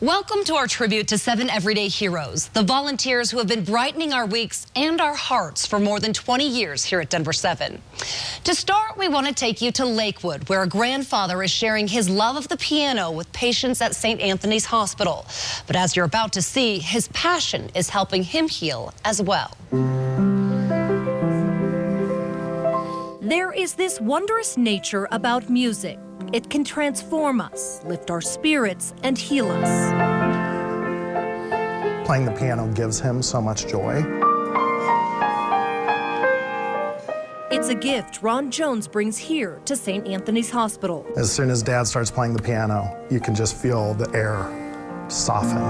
Welcome to our tribute to 7 Everyday Heroes, the volunteers who have been brightening our weeks and our hearts for more than 20 years here at Denver 7. To start, we want to take you to Lakewood, where a grandfather is sharing his love of the piano with patients at St. Anthony's Hospital. But as you're about to see, his passion is helping him heal as well. There is this wondrous nature about music. It can transform us, lift our spirits, and heal us. Playing the piano gives him so much joy. It's a gift Ron Jones brings here to St. Anthony's Hospital. As soon as Dad starts playing the piano, you can just feel the air soften.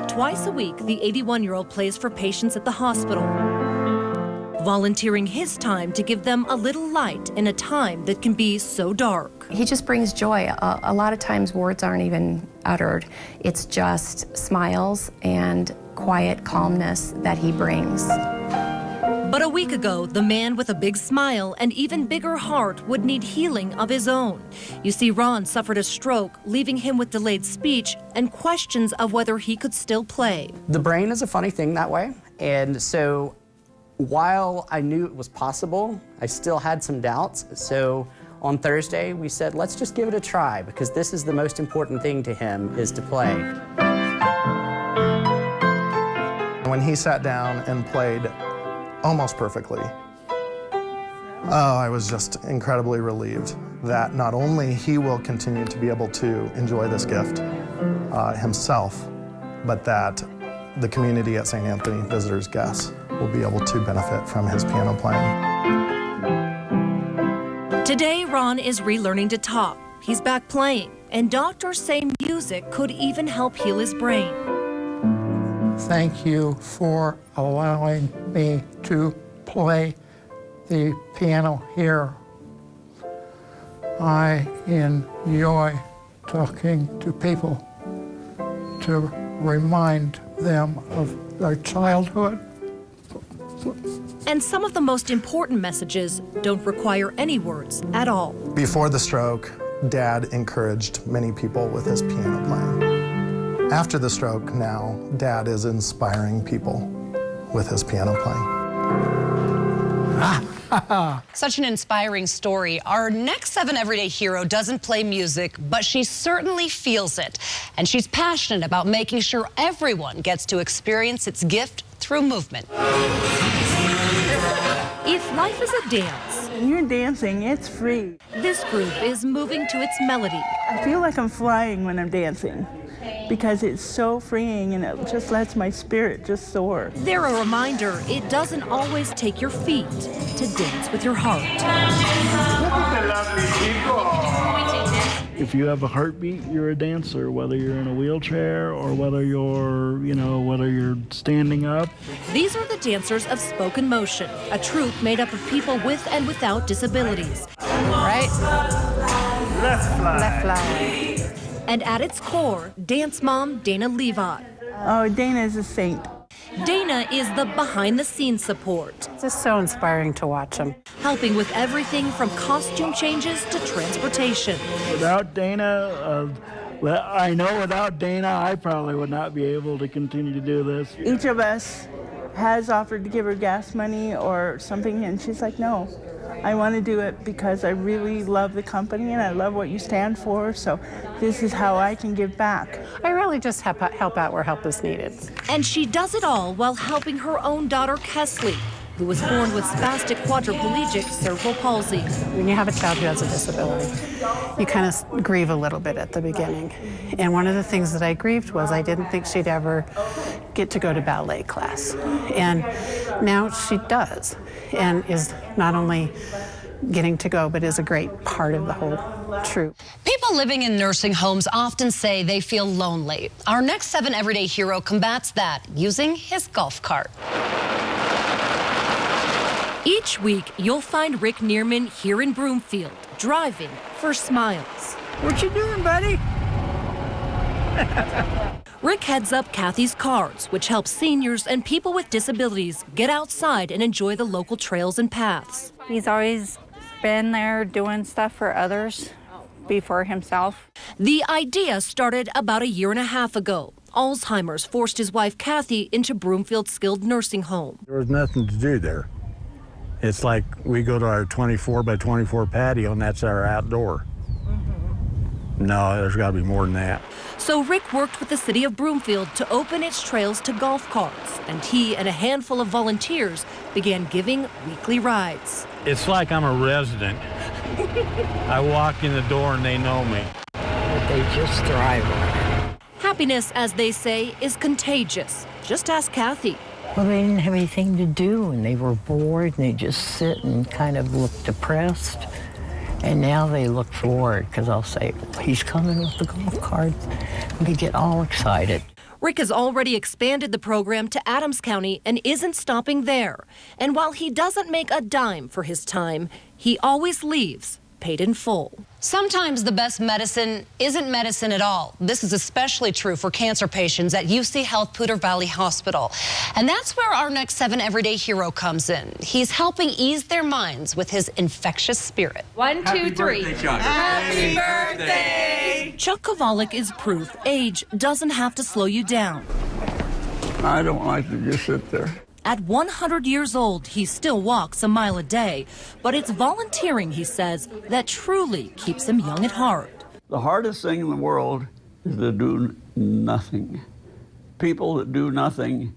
Twice a week, the 81-year-old plays for patients at the hospital, volunteering his time to give them a little light in a time that can be so dark. He just brings joy. A lot of times words aren't even uttered. It's just smiles and quiet calmness that he brings. But a week ago, the man with a big smile and even bigger heart would need healing of his own. You see, Ron suffered a stroke, leaving him with delayed speech and questions of whether he could still play. The brain is a funny thing that way, and so while I knew it was possible, I still had some doubts. So on Thursday, we said, let's just give it a try, because this is the most important thing to him, is to play. When he sat down and played almost perfectly, I was just incredibly relieved that not only he will continue to be able to enjoy this gift himself, but that the community at St. Anthony, visitors, guests, will be able to benefit from his piano playing. Today, Ron is relearning to talk. He's back playing, and doctors say music could even help heal his brain. Thank you for allowing me to play the piano here. I enjoy talking to people to remind them of their childhood. And some of the most important messages don't require any words at all. Before the stroke, Dad encouraged many people with his piano playing. After the stroke, now, Dad is inspiring people with his piano playing. Such an inspiring story. Our next 7 Everyday hero doesn't play music, but she certainly feels it. And she's passionate about making sure everyone gets to experience its gift through movement. If life is a dance, when you're dancing, it's free. This group is moving to its melody. I feel like I'm flying when I'm dancing because it's so freeing and it just lets my spirit just soar. They're a reminder it doesn't always take your feet to dance with your heart. If you have a heartbeat, you're a dancer, whether you're in a wheelchair or whether you're, whether you're standing up. These are the dancers of Spoken Motion, a troupe made up of people with and without disabilities. Right? Left fly. Left fly. And at its core, dance mom Dana Levi. Oh, Dana is a saint. Dana is the behind-the-scenes support. It's just so inspiring to watch them. Helping with everything from costume changes to transportation. Without Dana, I know without Dana, I probably would not be able to continue to do this. Each of us has offered to give her gas money or something, and she's like, no. I want to do it because I really love the company and I love what you stand for, so this is how I can give back. I really just help out where help is needed. And she does it all while helping her own daughter, Kesley, who was born with spastic quadriplegic cerebral palsy. When you have a child who has a disability, you kind of grieve a little bit at the beginning. And one of the things that I grieved was I didn't think she'd ever get to go to ballet class. And now she does, and is not only getting to go, but is a great part of the whole troupe. People living in nursing homes often say they feel lonely. Our next 7 Everyday hero combats that using his golf cart. Each week, you'll find Rick Neerman here in Broomfield, driving for smiles. What you doing, buddy? Rick heads up Kathy's Cards, which helps seniors and people with disabilities get outside and enjoy the local trails and paths. He's always been there doing stuff for others. be for himself. The idea started about 1.5 years ago. Alzheimer's forced his wife Kathy into Broomfield Skilled Nursing Home. There was nothing to do there. It's like we go to our 24 by 24 patio and that's our outdoor. No, there's got to be more than that. So Rick worked with the city of Broomfield to open its trails to golf carts, and he and a handful of volunteers began giving weekly rides. It's like I'm a resident. I walk in the door and they know me. They just thrive on it. Happiness, as they say, is contagious. Just ask Kathy. Well, they didn't have anything to do, and they were bored, and they just sit and kind of look depressed. And now they look forward, because I'll say, he's coming with the golf cart. And they get all excited. Rick has already expanded the program to Adams County and isn't stopping there. And while he doesn't make a dime for his time, he always leaves paid in full. Sometimes the best medicine isn't medicine at all. This is especially true for cancer patients at UC Health Poudre Valley Hospital. And that's where our next 7 Everyday hero comes in. He's helping ease their minds with his infectious spirit. 1, 2, 3. Happy birthday! Chuck Kowalik is proof age doesn't have to slow you down. I don't like to just sit there. At 100 years old, he still walks a mile a day, but it's volunteering, he says, that truly keeps him young at heart. The hardest thing in the world is to do nothing. People that do nothing,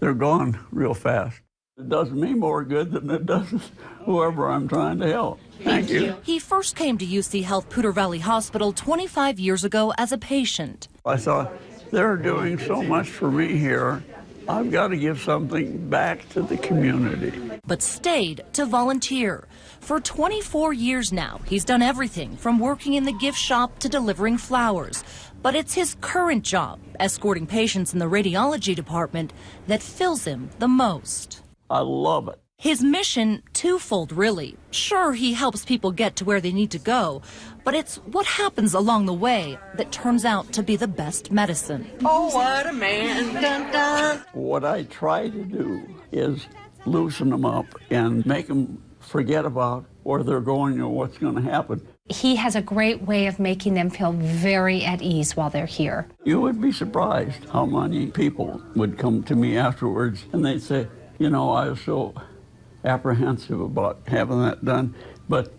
they're gone real fast. It does me more good than it does whoever I'm trying to help. Thank you. He first came to UC Health Poudre Valley Hospital 25 years ago as a patient. I thought, they're doing so much for me here. I've got to give something back to the community. But stayed to volunteer. For 24 years now, he's done everything from working in the gift shop to delivering flowers. But it's his current job, escorting patients in the radiology department, that fills him the most. I love it. His mission, twofold really. Sure, he helps people get to where they need to go, but it's what happens along the way that turns out to be the best medicine. Oh, what a man. Dun, dun. What I try to do is loosen them up and make them forget about where they're going or what's going to happen. He has a great way of making them feel very at ease while they're here. You would be surprised how many people would come to me afterwards and they'd say, you know, I was so apprehensive about having that done, but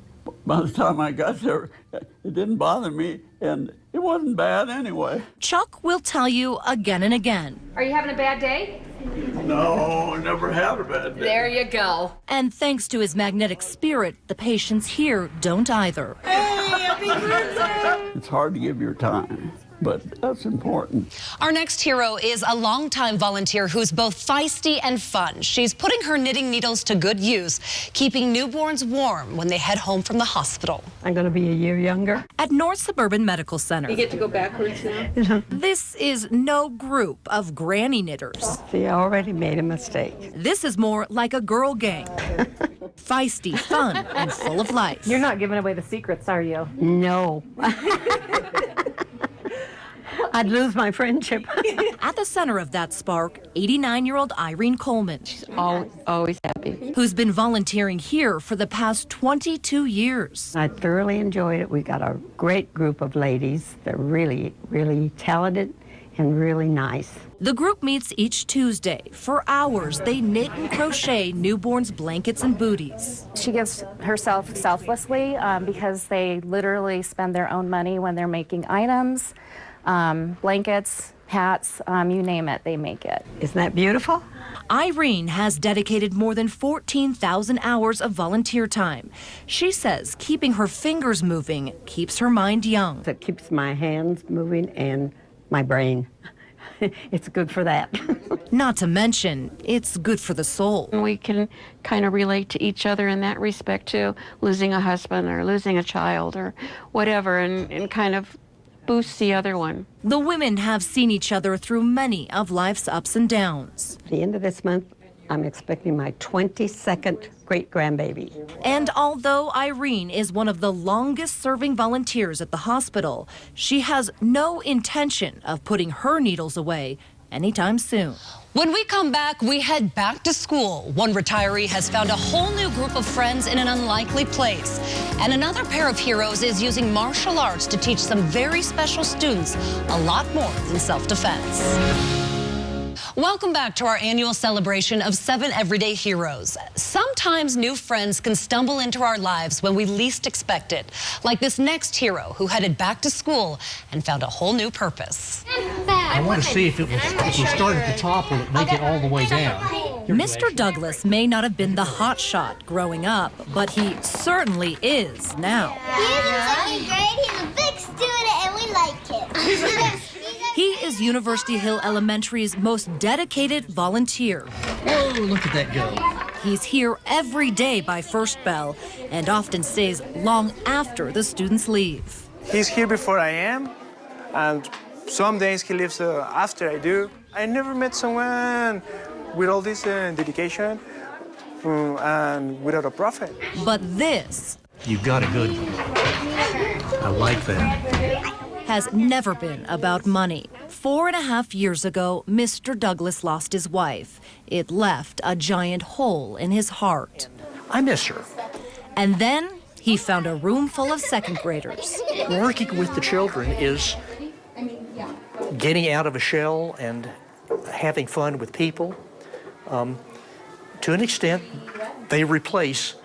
by the time I got there, it didn't bother me, and it wasn't bad anyway. Chuck will tell you again and again. Are you having a bad day? No, I never had a bad day. There you go. And thanks to his magnetic spirit, the patients here don't either. Hey, happy birthday! It's hard to give your time, but that's important. Our next hero is a longtime volunteer who's both feisty and fun. She's putting her knitting needles to good use, keeping newborns warm when they head home from the hospital. I'm going to be a year younger. At North Suburban Medical Center. You get to go backwards now? This is no group of granny knitters. See, I already made a mistake. This is more like a girl gang. Feisty, fun, and full of life. You're not giving away the secrets, are you? No. I'd lose my friendship. At the center of that spark, 89-year-old Irene Coleman. She's always happy. Who's been volunteering here for the past 22 years. I thoroughly enjoyed it. We got a great group of ladies. They're really, really talented and really nice. The group meets each Tuesday. For hours, they knit and crochet newborns' blankets and booties. She gives herself selflessly because they literally spend their own money when they're making items. Blankets, hats, you name it, they make it. Isn't that beautiful? Irene has dedicated more than 14,000 hours of volunteer time. She says keeping her fingers moving keeps her mind young. It keeps my hands moving and my brain. It's good for that. Not to mention, it's good for the soul. We can kind of relate to each other in that respect too, losing a husband or losing a child or whatever, and kind of boosts the other one. The women have seen each other through many of life's ups and downs. At the end of this month, I'm expecting my 22nd great-grandbaby. And although Irene is one of the longest-serving volunteers at the hospital, she has no intention of putting her needles away anytime soon. When we come back, we head back to school. One retiree has found a whole new group of friends in an unlikely place. And another pair of heroes is using martial arts to teach some very special students a lot more than self-defense. Welcome back to our annual celebration of 7 Everyday Heroes. Sometimes new friends can stumble into our lives when we least expect it, like this next hero who headed back to school and found a whole new purpose. I want to see if we start at the top, will it make it all the way down? Mr. Douglas may not have been the hot shot growing up, but he certainly is now. He's in 2nd grade, he's a big student, and we like him. He is University Hill Elementary's most dedicated volunteer. Whoa, look at that go. He's here every day by first bell and often stays long after the students leave. He's here before I am, and some days he leaves after I do. I never met someone with all this dedication and without a profit. But this... You've got a good one. I like that. ...has never been about money. 4.5 years ago, Mr. Douglas lost his wife. It left a giant hole in his heart. I miss her. And then he found a room full of second graders. Working with the children is getting out of a shell and having fun with people. To an extent, they replace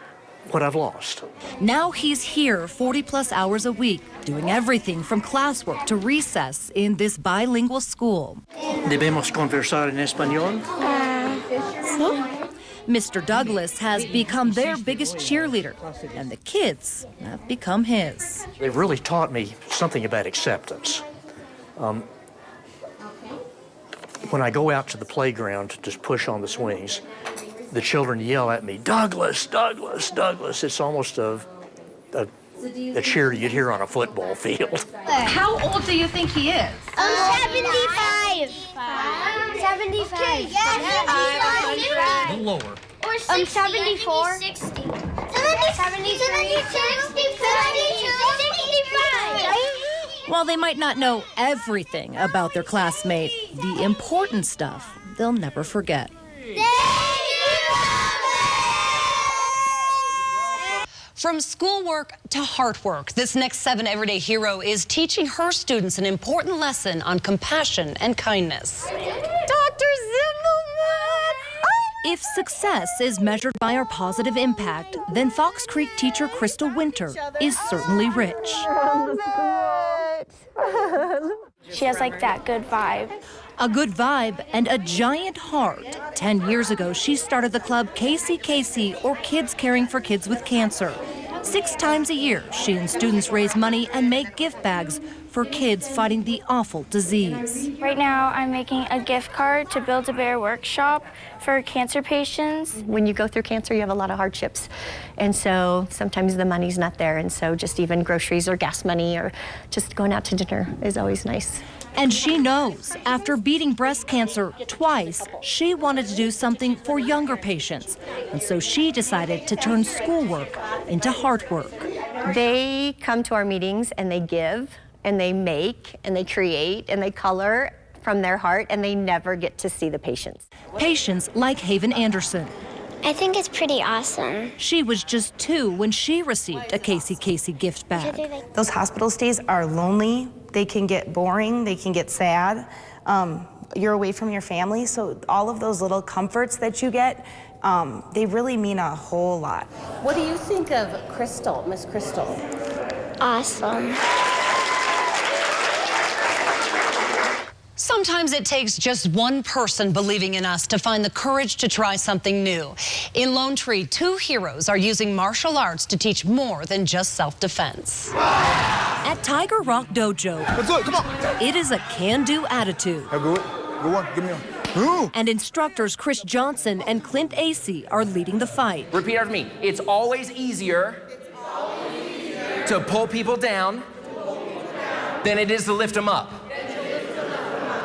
what I've lost. Now he's here 40+ hours a week, doing everything from classwork to recess in this bilingual school. Debemos conversar en español. Mr. Douglas has become their biggest cheerleader, and the kids have become his. They've really taught me something about acceptance. When I go out to the playground to just push on the swings, the children yell at me, Douglas, Douglas, Douglas. It's almost a cheer you'd hear on a football field. How old do you think he is? 75. 75. Okay, yes, A little lower. Or 60. 74. 60. 73. 65. While they might not know everything about their classmate, the important stuff they'll never forget. From schoolwork to heart work, this next 7 Everyday Hero is teaching her students an important lesson on compassion and kindness. Dr. Zimmelman! If success is measured by our positive impact, then Fox Creek teacher Crystal Winter is certainly rich. She has like that good vibe. A good vibe and a giant heart. 10 years ago, she started the club KCKC, or Kids Caring for Kids with Cancer. 6 times a year, she and students raise money and make gift bags for kids fighting the awful disease. Right now, I'm making a gift card to Build-A-Bear workshop for cancer patients. When you go through cancer, you have a lot of hardships. And so sometimes the money's not there. And so just even groceries or gas money or just going out to dinner is always nice. And she knows, after beating breast cancer twice, she wanted to do something for younger patients. And so she decided to turn schoolwork into heart work. They come to our meetings and they give, and they make, and they create, and they color from their heart, and they never get to see the patients. Patients like Haven Anderson. I think it's pretty awesome. She was just 2 when she received a KCKC gift bag. Those hospital stays are lonely. They can get boring. They can get sad. You're away from your family, so all of those little comforts that you get, they really mean a whole lot. What do you think of Crystal, Miss Crystal? Awesome. Sometimes it takes just one person believing in us to find the courage to try something new. In Lone Tree, 2 heroes are using martial arts to teach more than just self-defense. At Tiger Rock Dojo, let's do it, come on. It is a can-do attitude. Go on, give me one. And instructors Chris Johnson and Clint Acey are leading the fight. Repeat after me. It's always easier to pull people down than it is to lift them up.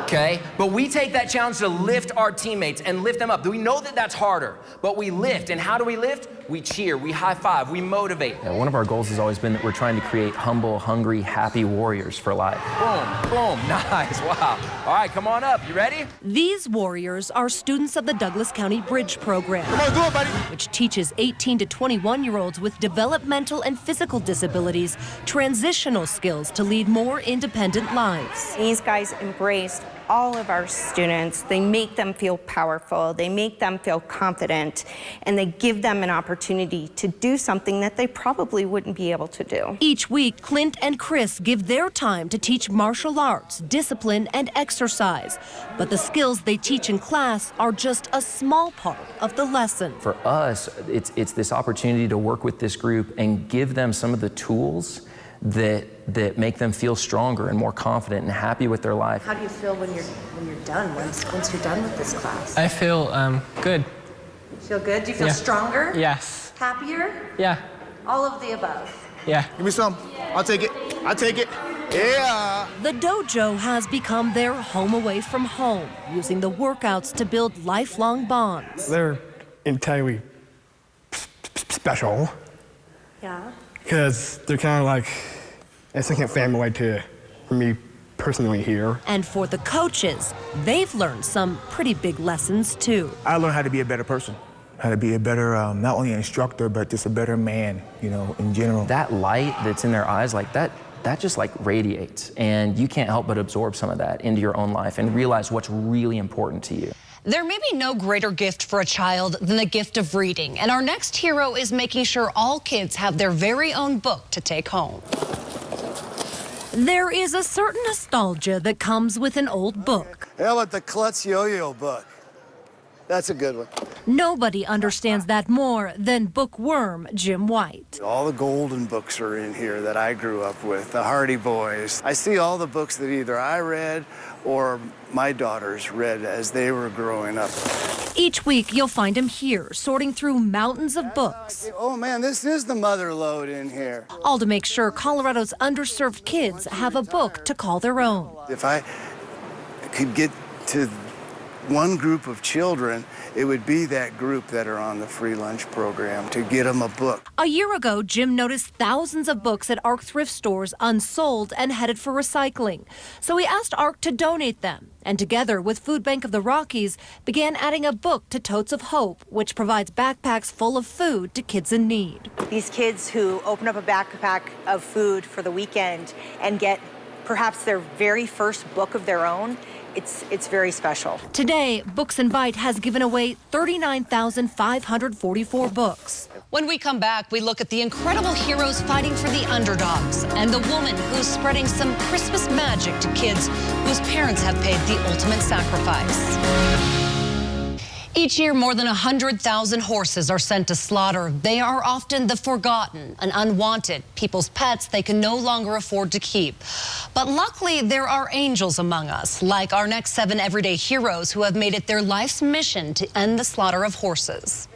Okay? But we take that challenge to lift our teammates and lift them up. We know that that's harder, but we lift. And how do we lift? we cheer, we high five, we motivate. One of our goals has always been that we're trying to create humble, hungry, happy warriors for life. Boom, boom, nice, wow. All right, come on up, you ready? These warriors are students of the Douglas County Bridge Program, Come on, do it, buddy. which teaches 18 to 21-year-olds with developmental and physical disabilities transitional skills to lead more independent lives. These guys embraced all of our students. They make them feel powerful, they make them feel confident, and they give them an opportunity to do something that they probably wouldn't be able to do. Each week, Clint and Chris give their time to teach martial arts, discipline, and exercise. But the skills they teach in class are just a small part of the lesson. For us, it's this opportunity to work with this group and give them some of the tools that make them feel stronger and more confident and happy with their life. How do you feel when you're done, once you're done with this class? I feel good. You feel good? Do you feel stronger? Yes. Happier? Yeah. All of the above. Yeah. Give me some. I'll take it. I'll take it. Yeah. The dojo has become their home away from home, using the workouts to build lifelong bonds. They're entirely special Yeah. because they're kind of like a second family for me personally here. And for the coaches, they've learned some pretty big lessons too. I learned how to be a better person, how to be a better, not only an instructor, but just a better man, you know, in general. That light that's in their eyes, like that just like radiates, and you can't help but absorb some of that into your own life and realize what's really important to you. There may be no greater gift for a child than the gift of reading, and our next hero is making sure all kids have their very own book to take home. There is a certain nostalgia that comes with an old book. How about the Klutz Yo-Yo book? That's a good one. Nobody understands that more than bookworm Jim White. All the golden books are in here that I grew up with, the Hardy Boys. I see all the books that either I read or my daughters read as they were growing up. Each week, you'll find him here, sorting through mountains of books. Oh man, this is the mother lode in here. All to make sure Colorado's underserved kids have a book to call their own. If I could get to one group of children, it would be that group that are on the free lunch program, to get them a book. A year ago, Jim noticed thousands of books at ARC thrift stores unsold and headed for recycling. So he asked ARC to donate them, and together with Food Bank of the Rockies, began adding a book to Totes of Hope, which provides backpacks full of food to kids in need. These kids who open up a backpack of food for the weekend and get perhaps their very first book of their own, it's very special. Today, Books and Bite has given away 39,544 books. When we come back, we look at the incredible heroes fighting for the underdogs and the woman who's spreading some Christmas magic to kids whose parents have paid the ultimate sacrifice. Each year, more than 100,000 horses are sent to slaughter. They are often the forgotten and unwanted, people's pets they can no longer afford to keep. But luckily, there are angels among us, like our next 7 Everyday heroes who have made it their life's mission to end the slaughter of horses.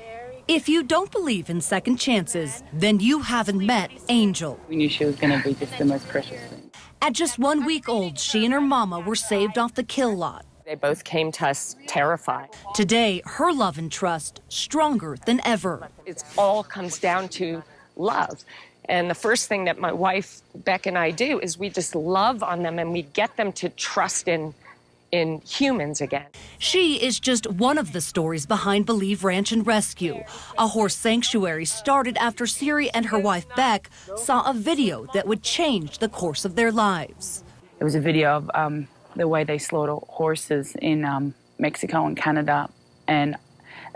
If you don't believe in second chances, then you haven't met Angel. We knew she was going to be just the most precious thing. At just 1 week old, she and her mama were saved off the kill lot. They both came to us terrified. Today, her love and trust stronger than ever. It all comes down to love. And the first thing that my wife, Beck, and I do is we just love on them and we get them to trust in humans again. She is just one of the stories behind Believe Ranch and Rescue, a horse sanctuary started after Siri and her wife, Beck, saw a video that would change the course of their lives. It was a video of the way they slaughter horses in Mexico and Canada, and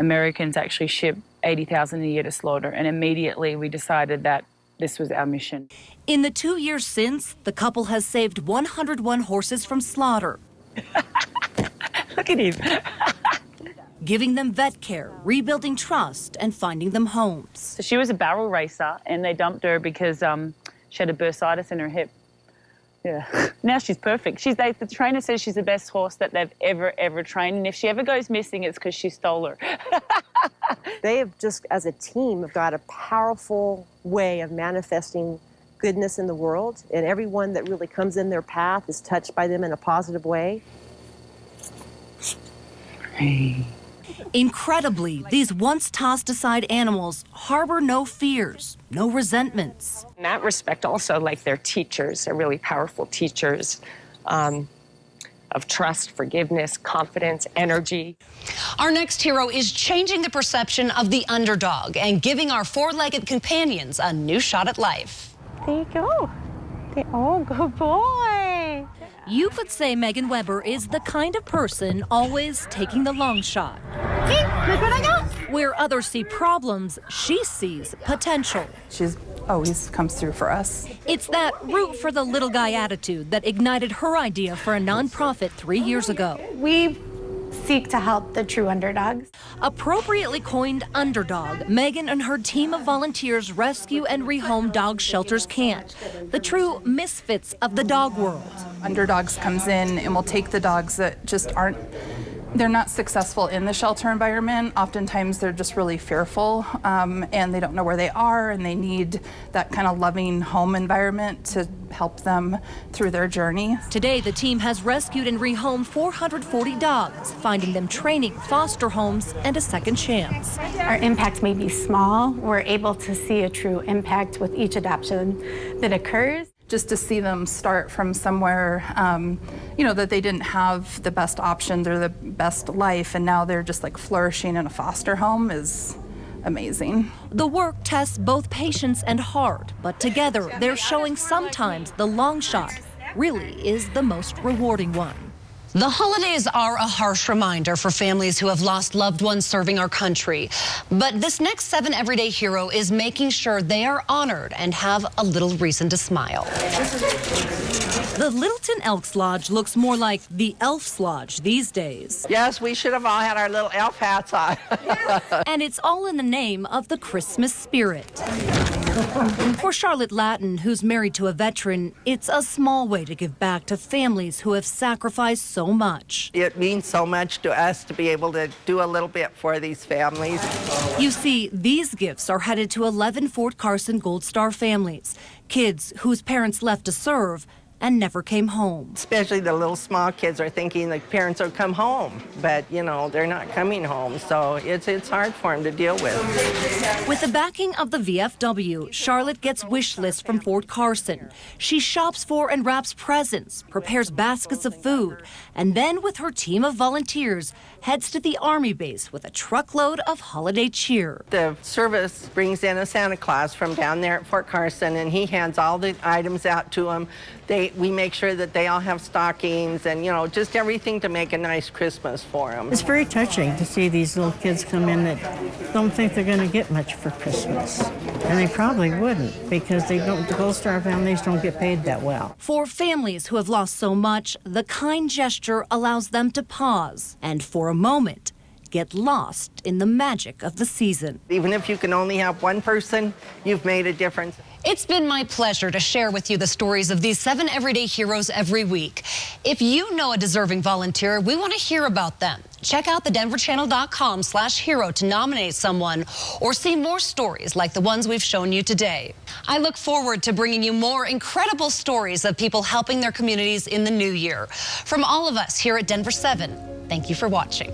Americans actually ship 80,000 a year to slaughter, and immediately we decided that this was our mission. In the 2 years since, the couple has saved 101 horses from slaughter. Look at him. Giving them vet care, rebuilding trust, and finding them homes. So she was a barrel racer, and they dumped her because she had a bursitis in her hip. Yeah. Now she's perfect. The trainer says she's the best horse that they've ever trained, and if she ever goes missing, it's because she stole her. They have just, as a team, have got a powerful way of manifesting goodness in the world, and everyone that really comes in their path is touched by them in a positive way. Hey. Incredibly, these once tossed aside animals harbor no fears, no resentments. In that respect, also, like their teachers, they're really powerful teachers of trust, forgiveness, confidence, energy. Our next hero is changing the perception of the underdog and giving our four-legged companions a new shot at life. There you go. Oh, good boy. You could say Megan Weber is the kind of person always taking the long shot. See, look what I got. Where others see problems, she sees potential. She's always comes through for us. It's that root for the little guy attitude that ignited her idea for a nonprofit 3 years ago. We seek to help the true underdogs. Appropriately coined Underdog, Megan and her team of volunteers rescue and rehome dog shelters can't. The true misfits of the dog world. Underdogs comes in and will take the dogs that just aren't, they're not successful in the shelter environment. Oftentimes they're just really fearful and they don't know where they are, and they need that kind of loving home environment to help them through their journey. Today, the team has rescued and rehomed 440 dogs, finding them training, foster homes, and a second chance. Our impact may be small. We're able to see a true impact with each adoption that occurs. Just to see them start from somewhere, that they didn't have the best options or the best life, and now they're just like flourishing in a foster home is amazing. The work tests both patience and heart, but together they're showing sometimes the long shot really is the most rewarding one. The holidays are a harsh reminder for families who have lost loved ones serving our country. But this next 7 Everyday hero is making sure they are honored and have a little reason to smile. The Littleton Elks Lodge looks more like the Elf's Lodge these days. Yes, we should have all had our little elf hats on. And it's all in the name of the Christmas spirit. For Charlotte Lattin, who's married to a veteran, it's a small way to give back to families who have sacrificed so much. It means so much to us to be able to do a little bit for these families. You see, these gifts are headed to 11 Fort Carson Gold Star families, kids whose parents left to serve and never came home. Especially the little small kids are thinking the parents will come home, but they're not coming home, so it's hard for them to deal with. With the backing of the VFW, Charlotte gets wish lists from Fort Carson. She shops for and wraps presents, prepares baskets of food, and then with her team of volunteers, heads to the Army base with a truckload of holiday cheer. The service brings in a Santa Claus from down there at Fort Carson, and he hands all the items out to them. We make sure that they all have stockings and, just everything to make a nice Christmas for them. It's very touching to see these little kids come in that don't think they're going to get much for Christmas. And they probably wouldn't, because the Gold Star families don't get paid that well. For families who have lost so much, the kind gesture allows them to pause and, for a moment, get lost in the magic of the season. Even if you can only have one person, you've made a difference. It's been my pleasure to share with you the stories of these 7 Everyday heroes every week. If you know a deserving volunteer, we want to hear about them. Check out thedenverchannel.com/hero to nominate someone or see more stories like the ones we've shown you today. I look forward to bringing you more incredible stories of people helping their communities in the new year. From all of us here at Denver 7, thank you for watching.